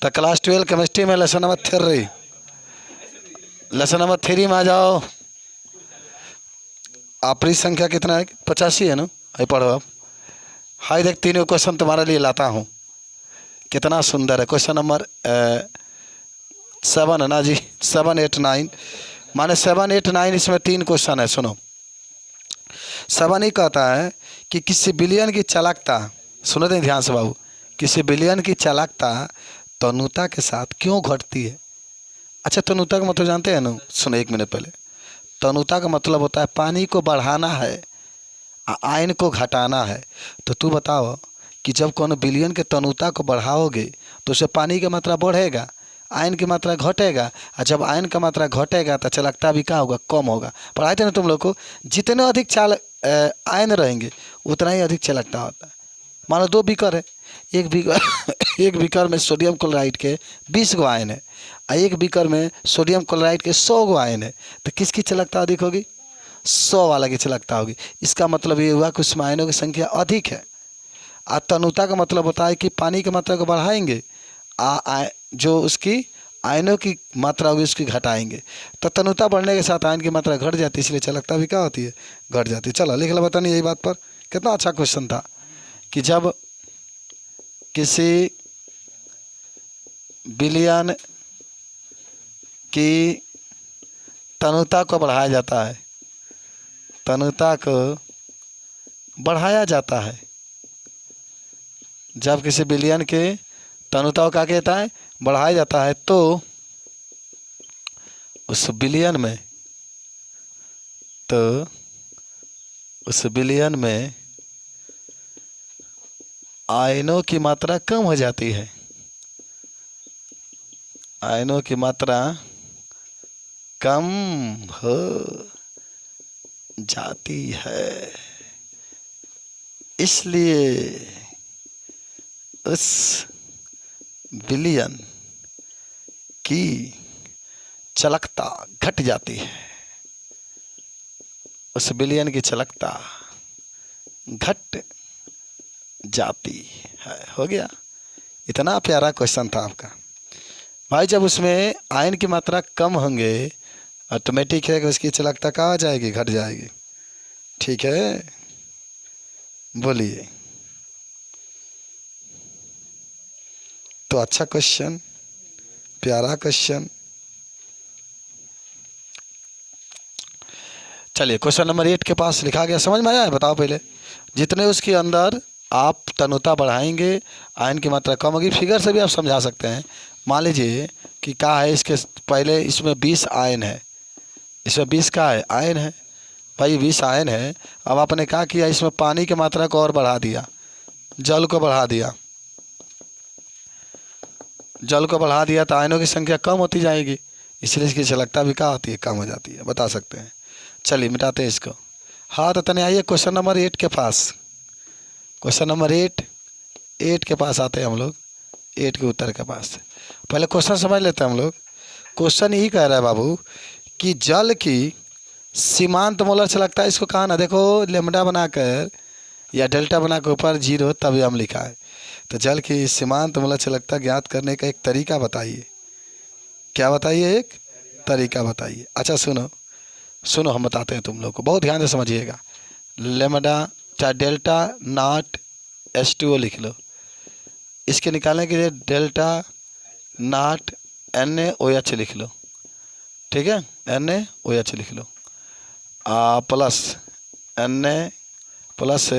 तो class 12 chemistry में lesson number 3, lesson number 3 में आ जाओ। आपरी संख्या कितना है? 85 है ना? आई पढ़ो आप। हाई देख, 3 क्वेश्चन तुम्हारे लिए लाता हूँ, कितना सुंदर है। क्वेश्चन नंबर 7 है ना जी, 7, 8, 9, माने 7, 8, 9, इसमें 3 क्वेश्चन है। सुनो, 7 ही कहता है कि किसी बिलियन की चालकता, सुनो तो ध्यान से बाबू, किसी बिलियन की चालकता तनुता के साथ क्यों घटती है? अच्छा, तनुता का मतलब जानते हैं ना? सुनो 1 मिनट पहले। तनुता का मतलब होता है पानी को बढ़ाना है, आयन को घटाना है। तो तू बताओ कि जब कौन बिलियन के तनुता को बढ़ाओगे तो उससे पानी की मात्रा बढ़ेगा, आयन की मात्रा घटेगा, और जब आयन का मात्रा घटेगा तो चालकता भी क्या होगा? कम होगा। पढ़ाए थे ना तुम लोग को, जितने अधिक आयन रहेंगे उतना ही अधिक चालकता होता है। मानो 2 बीकर है, एक बीकर एक बीकर में सोडियम क्लोराइड के 20 गो आयन है, और एक बीकर में सोडियम क्लोराइड के 100 गो आयन है। तो किसकी चालकता अधिक होगी? 100 वाला की चालकता होगी। इसका मतलब ये हुआ कि उसमें आयनों की संख्या अधिक है। और तनुता का मतलब होता है कि पानी की मात्रा को बढ़ाएंगे, जो उसकी आयनों की मात्रा होगी उसकी घटाएंगे। तो तनुता बढ़ने के साथ आयन की मात्रा घट जाती है, इसलिए चालकता भी क्या होती है? घट जाती है। चलो लिख लो, बतानी यही बात पर। कितना अच्छा क्वेश्चन था कि जब किसी बिलियन की तनुता को बढ़ाया जाता है, तनुता को बढ़ाया जाता है, जब किसी बिलियन के तनुता को क्या कहता है? बढ़ाया जाता है, तो उस बिलियन में आयनों की मात्रा कम हो जाती है, आयनों की मात्रा कम हो जाती है। इसलिए उस बिलियन की चालकता घट जाती है, उस बिलियन की चालकता घट जाती है। हो गया। इतना प्यारा क्वेश्चन था आपका भाई। जब उसमें आयन की मात्रा कम होंगे, ऑटोमेटिक है कि उसकी चालकता कहाँ जाएगी? घट जाएगी। ठीक है, बोलिए। तो अच्छा क्वेश्चन, प्यारा क्वेश्चन। चलिए क्वेश्चन नंबर 8 के पास लिखा गया, समझ में आया है? बताओ पहले। जितने उसके अंदर आप तनुता बढ़ाएंगे, आयन की मात्रा कम होगी। फिगर से भी आप समझा सकते हैं। मान लीजिए कि क्या है, इसके पहले इसमें 20 आयन है, इसमें 20 का है आयन है भाई, 20 आयन है। अब आपने क्या किया, इसमें पानी की मात्रा को और बढ़ा दिया, जल को बढ़ा दिया, जल को बढ़ा दिया तो आयनों की संख्या कम होती जाएगी, इसलिए इसकी चालकता भी क्या होती है? कम हो जाती है। बता सकते हैं। चलिए मिटाते हैं इसको। हाँ, तो तने आइए क्वेश्चन नंबर 8 के पास। क्वेश्चन नंबर 8 के पास आते हैं हम लोग, 8 के उत्तर के पास। पहले क्वेश्चन समझ लेते हैं हम लोग। क्वेश्चन यही कह रहा है बाबू कि जल की सीमांत मोलर चालकता, इसको कहा ना, देखो लेमडा बनाकर या डेल्टा बनाकर ऊपर 0 तभी हम लिखा है। तो जल की सीमांत मोलर चालकता ज्ञात करने का एक तरीका बताइए। क्या बताइए? एक तरीका बताइए। अच्छा सुनो सुनो, हम बताते हैं तुम लोग को, बहुत ध्यान से समझिएगा। लेमडा चाहे डेल्टा नॉट H2O लिख लो। इसके निकालने के लिए डेल्टा नॉट NaOH लिख लो। ठीक है, NaOH लिख लो, plus Na plus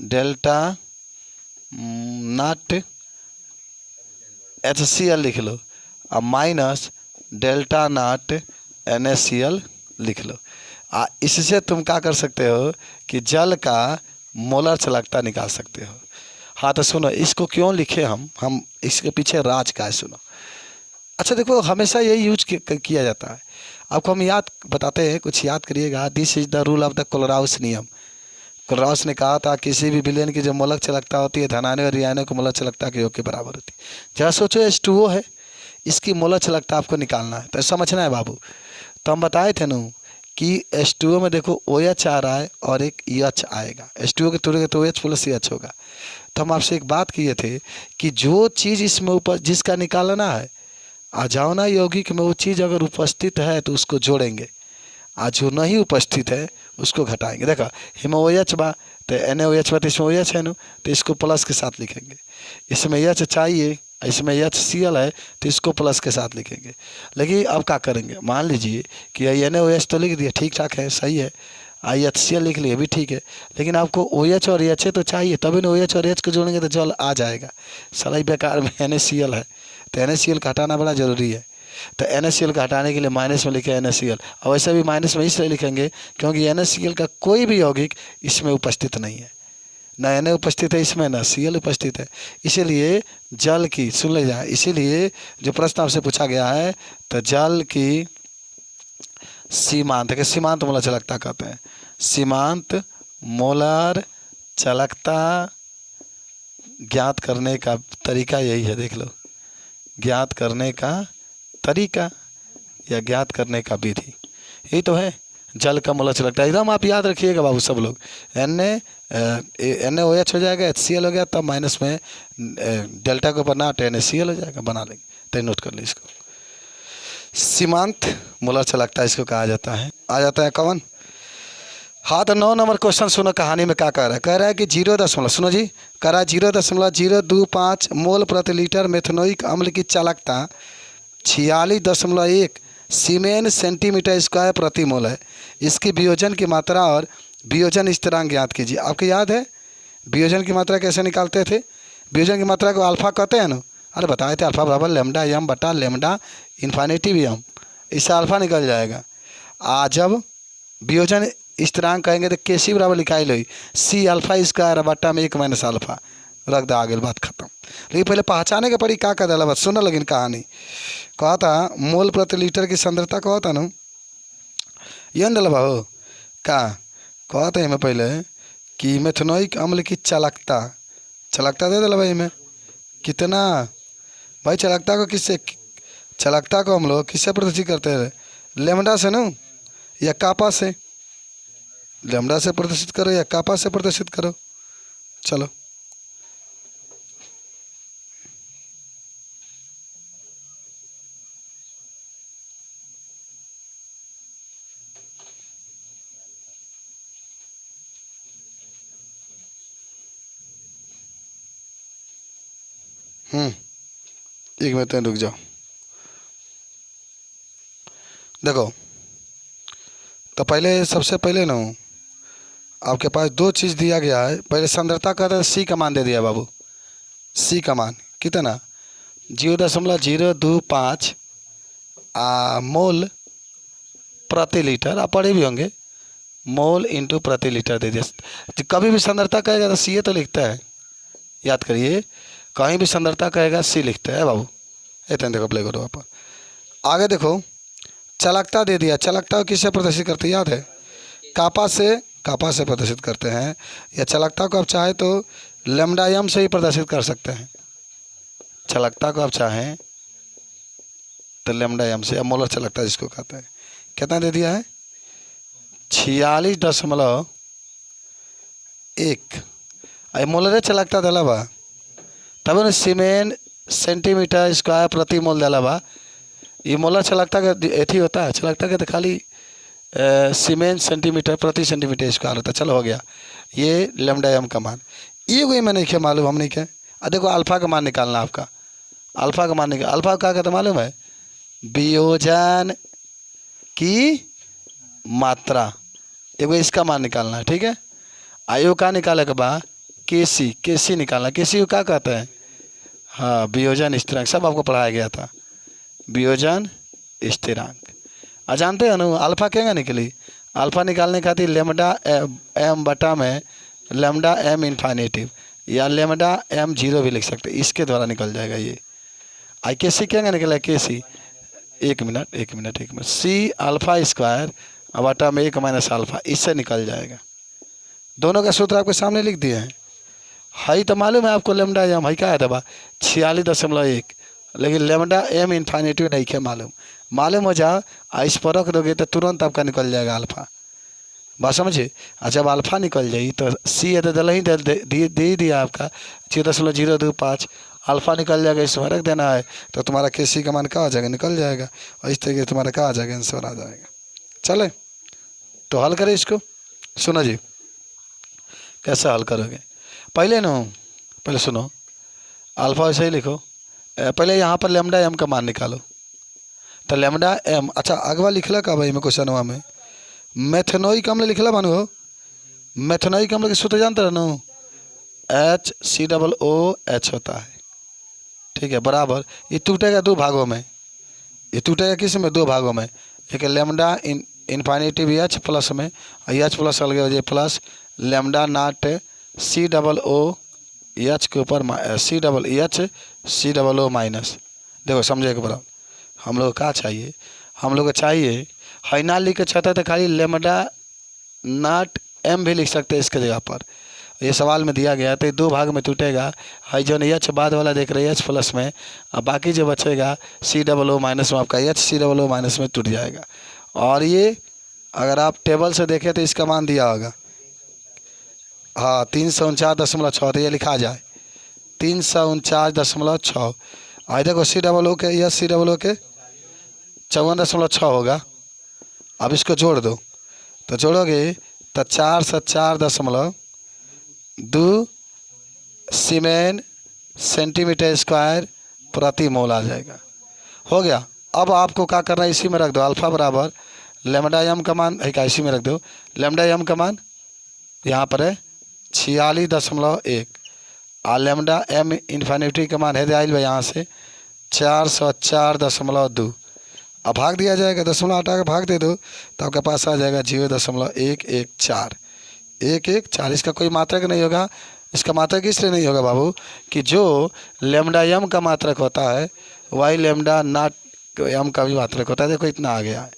delta naught HCl लिख लो, माइनस डेल्टा नॉट NaCl लिख लो। इससे तुम क्या कर सकते हो कि जल का मोलर चालकता निकाल सकते हो। हाँ, तो सुनो, इसको क्यों लिखे हम इसके पीछे राज का है, सुनो। अच्छा देखो, हमेशा यही यूज किया जाता है। आपको हम याद बताते हैं, कुछ याद करिएगा। This is the rule of the Kohlrausch नियम। कोलराउस ने कहा था किसी भी विलयन की जो मोलर चालकता होती है धनायनों और ऋणायनों की मोलर चालकता के योग के बराबर होती है। जरा सोचो, H2O है, इसकी मोलर चालकता आपको निकालना है, तो समझना है बाबू। तो हम बताए थे ना कि H2O में देखो OH आ रहा है और एक H आएगा, H2O के तुरंत तो OH प्लस H होगा। तो हम आपसे एक बात किए थे कि जो चीज़ इसमें ऊपर जिसका निकालना है, आ जाओ ना यौगिक में वो चीज़ अगर उपस्थित है तो उसको जोड़ेंगे, आज जो नहीं उपस्थित है उसको घटाएंगे। देखो HMOH बा तो NaOH बा तो इसमें OH है ना, तो इसको प्लस के साथ लिखेंगे। इसमें H चाहिए, इसमें HCl है तो इसको प्लस के साथ लिखेंगे। लेकिन अब क्या करेंगे, मान लीजिए कि NaOH तो लिख दिया, ठीक ठाक है, सही है, HCl लिख लिए भी ठीक है, लेकिन आपको OH और H तो चाहिए, तभी ना OH और H को जोड़ेंगे तो जल आ जाएगा। साला बेकार में NaCl है, तो NaCl का हटाना बड़ा ज़रूरी है। तो NaCl का हटाने के लिए माइनस में लिखे NaCl, और वैसे भी माइनस में इसलिए लिखेंगे क्योंकि NaCl का कोई भी यौगिक इसमें उपस्थित नहीं है, ना Na उपस्थित है इसमें, ना Cl उपस्थित है। इसीलिए जल की, सुन ले जाए, इसीलिए जो प्रश्न आपसे पूछा गया है तो जल की सीमांत, के सीमांत मोलर चालकता कहते हैं। सीमांत मोलर चालकता ज्ञात करने का तरीका यही है, देख लो, ज्ञात करने का तरीका या ज्ञात करने का विधि यही तो है। जल का मोलर चालकता एकदम आप याद रखिएगा बाबू सब लोग, NaOH हो जाएगा, HCl हो गया, तब माइनस में डेल्टा के ऊपर नाट NaCl हो जाएगा, बना लेंगे, तो नोट कर ली इसको। सीमांत मोलर चालकता इसको कहा जाता है। आ जाता है कौन, हाँ तो 9 नंबर क्वेश्चन सुनो, कहानी में क्या कह रहा है, कह रहा है कि 0, सुनो जी, कह रहा है 0.025 मोल प्रति लीटर मेथनोइक अम्ल की चालकता 46.1 सीमेन सेंटीमीटर स्क्वायर प्रति मोल है। इसकी वियोजन की मात्रा और वियोजन स्थिरांक ज्ञात कीजिए। आपको याद है वियोजन की मात्रा कैसे निकालते थे, वियोजन की मात्रा को अल्फा कहते हैं ना, अरे बताए थे अल्फा बराबर लैम्डा एम बटा लैम्डा इन्फिनिटी एम, इससे अल्फा निकल जाएगा। जब वियोजन स्थिरांक कहेंगे तो Kc बराबर लिखाई लो C अल्फा स्क्वायर बटा में 1 माइनस अल्फा, रख दो, आगे बात खत्म। लेकिन पहले पहचाने के पड़ी क्या कर दिला, बस सुनो। लेकिन कहानी कहा था मोल प्रति लीटर की सांद्रता कहा था ना, ये दिला भाव का कहा था हमें पहले कि मेथनोइक अम्ल की चालकता, चालकता दे दिला भाई हमें कितना, भाई चालकता को किससे, चालकता को हम लोग किससे प्रदर्शित करते हैं, लैम्डा से ना या कापा से, लैम्डा से प्रदर्शित करो या कापा से प्रदर्शित करो। चलो एक मिनट रुक जाओ। देखो तो पहले सबसे पहले ना आपके पास 2 चीज़ दिया गया है। पहले सांद्रता का था C का मान दे दिया बाबू, C का मान कितना 0.025 मोल प्रति लीटर, आप पढ़े भी होंगे, मोल इंटू प्रति लीटर दे दिया। कभी भी सांद्रता कहेगा तो C तो लिखता है, याद करिए, कहीं भी सांद्रता कहेगा C लिखता है बाबू। इतना देखो प्ले करो आप, आगे देखो चालकता दे दिया, चालकता को किससे प्रदर्शित करते हैं, याद है, कापा से प्रदर्शित करते हैं, या चालकता को आप चाहे तो लैम्डा एम से ही प्रदर्शित कर सकते हैं। चालकता को आप चाहें तो लैम्डा एम से, या मोलर चालकता जिसको कहते हैं, कितना दे दिया है 46.1, मोलर चालकता दिला बा, तब ना सीमेन सेंटीमीटर स्क्वायर प्रति मोल दिला बा। ये मोलर चालकता का एथी होता है, चालकता का तो खाली सीमेन सेंटीमीटर प्रति सेंटीमीटर स्क्वायर होता है। चलो हो गया, ये लैम्डा एम का मान, ये कोई मैं नहीं क्या मालूम, हम नहीं क्या। देखो अल्फा का मान निकालना, आपका अल्फा का मान निकाल, अल्फा क्या कहते मालूम है, वियोजन की मात्रा, एगो इसका मान निकालना है, ठीक है। आयु का निकाले के बाद Kc निकालना, Kc को क्या कहते हैं, हाँ वियोजन स्थिरांक, सब आपको पढ़ाया गया था, वियोजन स्थिरांक। जानते हैं ना अल्फा क्या निकली, अल्फा निकालने खातिर लैम्डा एम बटा में लैम्डा एम इन्फिनिटी या लैम्डा एम 0 भी लिख सकते हैं, इसके द्वारा निकल जाएगा ये। Kc क्या निकला, Kc 1 minute C alpha square बटा में 1 माइनस अल्फा, इससे निकल जाएगा। दोनों का सूत्र आपके सामने लिख दिए हैं, हाई तो मालूम है आपको, लैम्डा एम हाई क्या है दबा 46.1, लेकिन लैम्डा एम इन्फिनिटी नहीं क्या मालूम। मालूम हो जाओ, इस पर रख दोगे तो तुरंत आपका निकल जाएगा अल्फ़ा। बात समझिए। और जब अल्फ़ा निकल जाएगी तो सी है तो दल ही दे ही दिया आपका 0.025 अल्फ़ा निकल जाएगा, इसमें रख देना है तो तुम्हारा के सी का मान क्या हो जाएगा, निकल जाएगा। और इस तरीके से तुम्हारा क्या आ जाएगा, आंसर आ जाएगा। चले तो हल करें इसको। सुनो जी कैसे हल करोगे। पहले सुनो, अल्फ़ा ऐसे ही लिखो। पहले यहाँ पर लेमडा एम का मान निकालो। तो लेमडा एम, अच्छा अगवा लिखला का भाई मैं क्वेश्चन हुआ में मेथनोइक अम्ल लिखला बानू हो। मेथनोइक अम्ल के सूत्र जानते रहनो, HCOOH होता है। ठीक है, बराबर ये टूटेगा दो भागों में। ये टूटेगा किस में, दो भागों में। एक लेमडा इन्फिनिटिव एच प्लस में, एच प्लस अलग हो जाए प्लस लेमडा नाट COOH के ऊपर COO माइनस। देखो समझे के बराबर हम लोग का चाहिए, हम लोग को चाहिए है ना लिख के चाहता तो खाली लेमडा नाट एम भी लिख सकते हैं इसके जगह पर। ये सवाल में दिया गया तो ये दो भाग में टूटेगा। है जो एच बाद वाला देख रहे हैं एच प्लस में, और बाकी जो बचेगा COO माइनस में आपका COO माइनस में टूट जाएगा। और ये अगर आप टेबल से देखें तो इसका मान दिया होगा, हाँ 349.6, तो ये लिखा जाए 349.6। आई देखो COO के COO के 54.6 होगा। अब इसको जोड़ दो, तो जोड़ोगे तो 404.2 सीमेन सेंटीमीटर स्क्वायर प्रति मोल आ जाएगा। हो गया। अब आपको क्या करना है, इसी में रख दो अल्फ़ा बराबर लेमडा एम का मान है, इसी में रख दो लेमडा एम का मान यहाँ पर है 46.1 और लेमडा एम इन्फिनिटी का मान है आइल भाई यहाँ से 404.2। अब भाग दिया जाएगा, दशमलव हटा के भाग दे दो तो आपके पास आ जाएगा 0.114। इसका कोई मात्रक नहीं होगा। इसका मात्रक इसलिए नहीं होगा बाबू कि जो लेमडा एम का मात्रक होता है वही लेमडा नाट एम का भी मात्रक होता है। देखो इतना आ गया है।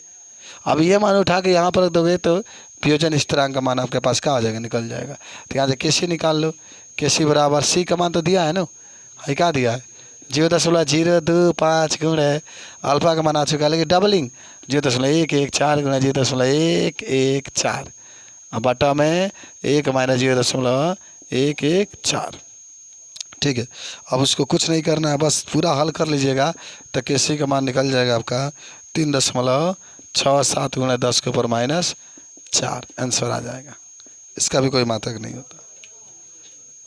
अब ये मान उठा के यहाँ पर रख दोगे तो वियोजन स्थिरांक का मान आपके पास क्या आ जाएगा, निकल जाएगा। तो यहाँ से के सी निकाल लो। के सी बराबर सी का मान तो दिया है ना, है क्या दिया है 0.025 गुणे अल्फ़ा का मान आ चुका है, लेकिन डबलिंग 0.114 गुणे 0.114 बटा में 1 माइनस 0.114। ठीक है, अब उसको कुछ नहीं करना है, बस पूरा हल कर लीजिएगा तो के सी का मान निकल जाएगा आपका 3.67 गुणे 10 के ऊपर -4 आंसर आ जाएगा। इसका भी कोई मात्रक नहीं होता।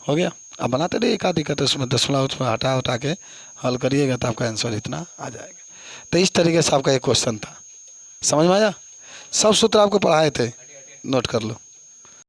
हो गया। अब बनाते रहिए एक आध दिक्कत उसमें दशमलव उसमें हटा के हल करिएगा तो आपका आंसर इतना आ जाएगा। तो इस तरीके से आपका एक क्वेश्चन था, समझ में आया। सब सूत्र आपको पढ़ाए थे, नोट कर लो।